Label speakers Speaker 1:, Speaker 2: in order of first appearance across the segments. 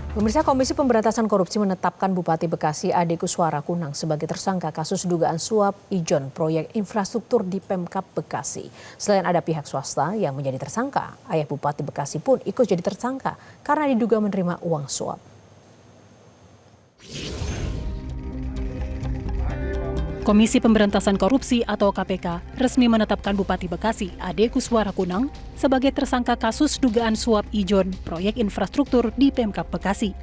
Speaker 1: Pemirsa, Komisi Pemberantasan Korupsi menetapkan Bupati Bekasi Ade Kuswara Kunang sebagai tersangka kasus dugaan suap ijon proyek infrastruktur di Pemkab Bekasi. Selain ada pihak swasta yang menjadi tersangka, ayah Bupati Bekasi pun ikut jadi tersangka karena diduga menerima uang suap.
Speaker 2: Komisi Pemberantasan Korupsi atau KPK resmi menetapkan Bupati Bekasi Ade Kuswara Kunang sebagai tersangka kasus dugaan suap ijon proyek infrastruktur di Pemkab Bekasi.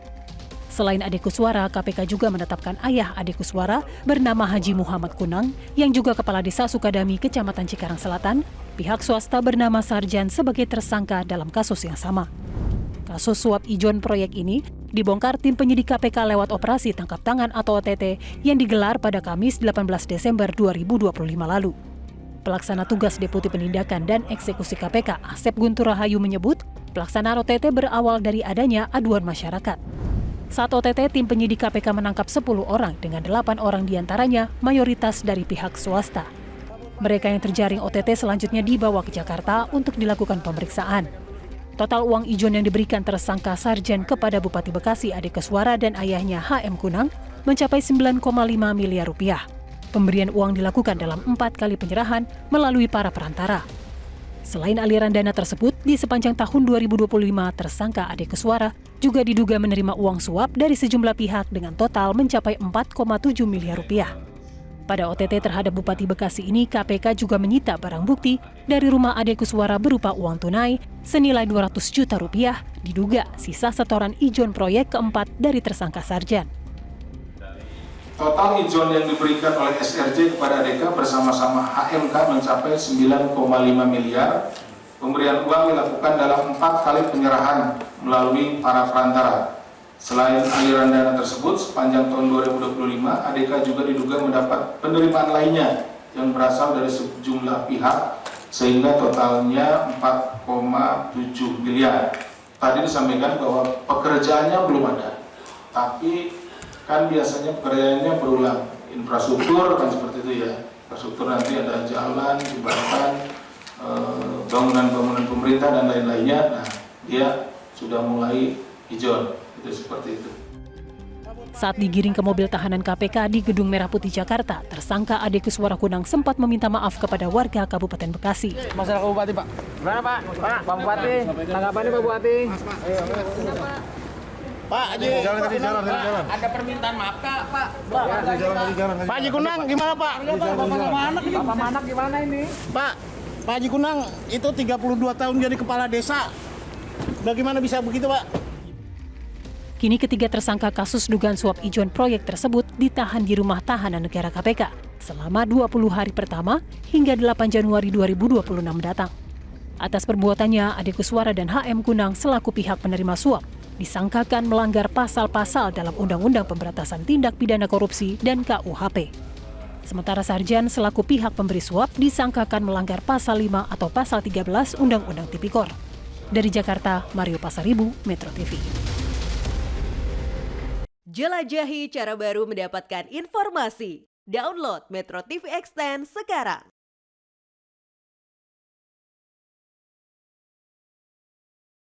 Speaker 2: Selain Ade Kuswara, KPK juga menetapkan ayah Ade Kuswara bernama Haji Muhammad Kunang yang juga Kepala Desa Sukadami, Kecamatan Cikarang Selatan, pihak swasta bernama Sarjan sebagai tersangka dalam kasus yang sama. Kasus suap ijon proyek ini dibongkar tim penyidik KPK lewat operasi tangkap tangan atau OTT yang digelar pada Kamis 18 Desember 2025 lalu. Pelaksana tugas Deputi Penindakan dan Eksekusi KPK Asep Guntur Rahayu menyebut pelaksanaan OTT berawal dari adanya aduan masyarakat. Saat OTT, tim penyidik KPK menangkap 10 orang dengan 8 orang diantaranya mayoritas dari pihak swasta. Mereka yang terjaring OTT selanjutnya dibawa ke Jakarta untuk dilakukan pemeriksaan. Total uang ijon yang diberikan tersangka Sarjan kepada Bupati Bekasi Ade Kuswara dan ayahnya HM Kunang mencapai 9,5 miliar rupiah. Pemberian uang dilakukan dalam 4 kali penyerahan melalui para perantara. Selain aliran dana tersebut, di sepanjang tahun 2025 tersangka Ade Kuswara juga diduga menerima uang suap dari sejumlah pihak dengan total mencapai 4,7 miliar rupiah. Pada OTT terhadap Bupati Bekasi ini, KPK juga menyita barang bukti dari rumah Ade Kuswara berupa uang tunai senilai 200 juta rupiah, diduga sisa setoran ijon proyek keempat dari tersangka Sarjan.
Speaker 3: Total ijon yang diberikan oleh SRJ kepada ADK bersama-sama HMK mencapai 9,5 miliar. Pemberian uang dilakukan dalam 4 kali penyerahan melalui para perantara. Selain aliran dana tersebut, sepanjang tahun 2025, ADK juga diduga mendapat penerimaan lainnya yang berasal dari sejumlah pihak, sehingga totalnya 4,7 miliar. Tadi disampaikan bahwa pekerjaannya belum ada, tapi kan biasanya pekerjaannya berulang. Infrastruktur kan seperti itu ya, infrastruktur nanti ada jalan, jembatan, bangunan-bangunan pemerintah dan lain-lainnya. Nah, dia sudah mulai ijon. Seperti itu.
Speaker 2: Saat digiring ke mobil tahanan KPK di Gedung Merah Putih Jakarta, tersangka Ade Kuswara Kunang sempat meminta maaf kepada warga Kabupaten Bekasi.
Speaker 4: Masalah Pak Bupati, Pak. Gimana Pak? Pak Bupati, tanggapannya Pak Bupati? Pak Haji, jalan. Ada permintaan maaf Kak, Pak. Pak Haji Kunang, gimana Pak? Bapak Manak gimana ini? Pak Haji Kunang itu 32 tahun jadi kepala desa. Bagaimana bisa begitu Pak?
Speaker 2: Kini ketiga tersangka kasus dugaan suap ijon proyek tersebut ditahan di rumah tahanan negara KPK selama 20 hari pertama hingga 8 Januari 2026 mendatang. Atas perbuatannya, Ade Kuswara dan HM Kunang selaku pihak penerima suap disangkakan melanggar pasal-pasal dalam Undang-Undang Pemberantasan Tindak Pidana Korupsi dan KUHP. Sementara Sarjan selaku pihak pemberi suap disangkakan melanggar pasal 5 atau pasal 13 Undang-Undang Tipikor. Dari Jakarta, Mario Pasaribu, Metro TV.
Speaker 5: Jelajahi cara baru mendapatkan informasi. Download Metro TV Extend sekarang.